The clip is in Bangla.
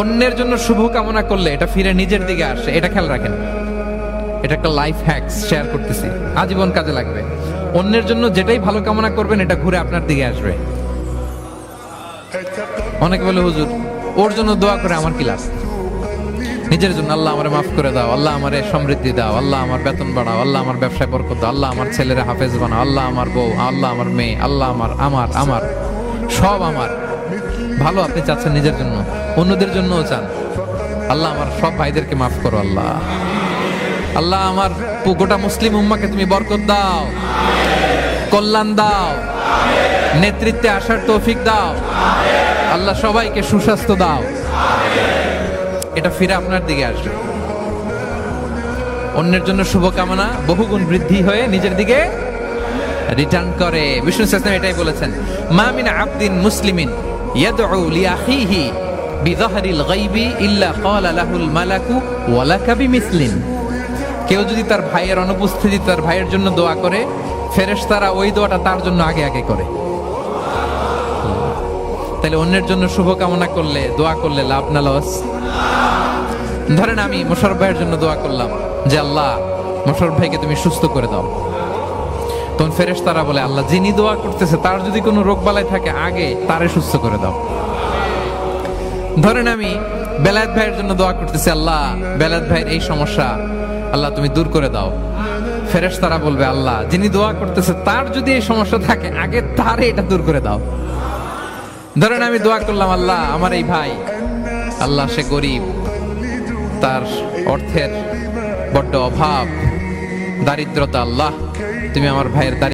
অন্যের জন্য শুভ কামনা করলে এটা ফিরে নিজের দিকে আসে, এটা খেয়াল রাখেন। এটা একটা লাইফ হ্যাকস শেয়ার করতেছি, আজীবন কাজে লাগবে। অন্যের জন্য যেটাই ভালো কামনা করবেন এটা ঘুরে আপনার দিকে আসবে। অনেকে বলে হুজুর ওর জন্য দোয়া করে আমার কি লাভ? নিজের জন্য আল্লাহ আমারে মাফ করে দাও, আল্লাহ আমারে সমৃদ্ধি দাও, আল্লাহ আমার বেতন বাড়াও, আল্লাহ আমার ব্যবসায় বরকত দাও, আল্লাহ আমার ছেলেরা হাফেজ বানাও, আল্লাহ আমার বউ, আল্লাহ আমার মেয়ে, আল্লাহ আমার আমার আমার সব আমার ভালো আপনি চাচ্ছেন নিজের জন্য, অন্যদের জন্যও চান। আল্লাহ আমার সব ভাইদেরকে মাফ করো, আল্লাহ আল্লাহ আমার গোটা মুসলিম উম্মাকে তুমি বরকত দাও, কল্যাণ দাও, নেতৃত্বে আসার তৌফিক দাও, আল্লাহ সবাইকে সুস্বাস্থ্য দাও। এটা ফিরে আপনার দিকে আসবে। অন্যের জন্য শুভকামনা বহুগুণ বৃদ্ধি হয়ে নিজের দিকে রিটার্ন করে। বিষ্ণু সাল্লাল্লাহু এটাই বলেছেন, মা মিন আবদিন মুসলিমিন ইয়াদউ লিআখিহি বিযাহরিল গায়বি ইল্লা ক্বালা লাহুল মালাকু ওয়া লাকা বিমিসলিন। কেউ যদি তার ভাইয়ের অনুপস্থিতি তার ভাইয়ের জন্য দোয়া করে, ফেরেশতারা ওই দোয়াটা তার জন্য আগে আগে করে। তাহলে অন্যের জন্য শুভকামনা করলে, দোয়া করলে লাভ না লস? ধরেন আমি মোশাররফ ভাইয়ের জন্য দোয়া করলাম যে আল্লাহ মোশাররফ ভাইকে তুমি সুস্থ করে দাও, তখন ফেরেশতারা বলে আল্লাহ যিনি দোয়া করতেছে তার যদি কোনো রোগ বালাই থাকে আগে তারে সুস্থ করে দাও। ধরেন আমি বেলায়েত ভাইয়ের জন্য দোয়া করতেছি, আল্লাহ বেলায়েত ভাইয়ের এই সমস্যা আল্লাহ তুমি দূর করে দাও, ফেরেশতারা বলবে আল্লাহ যিনি দোয়া করতেছে তার যদি এই সমস্যা থাকে আগে তারে এটা দূর করে দাও। ধরেন আমি দোয়া করলাম আল্লাহ আমার এই ভাই, আল্লাহ সে গরিব, তার অর্থের বড্ড অভাব, দারিদ্রতা, আল্লাহ তুমি আমার ভাইয়ের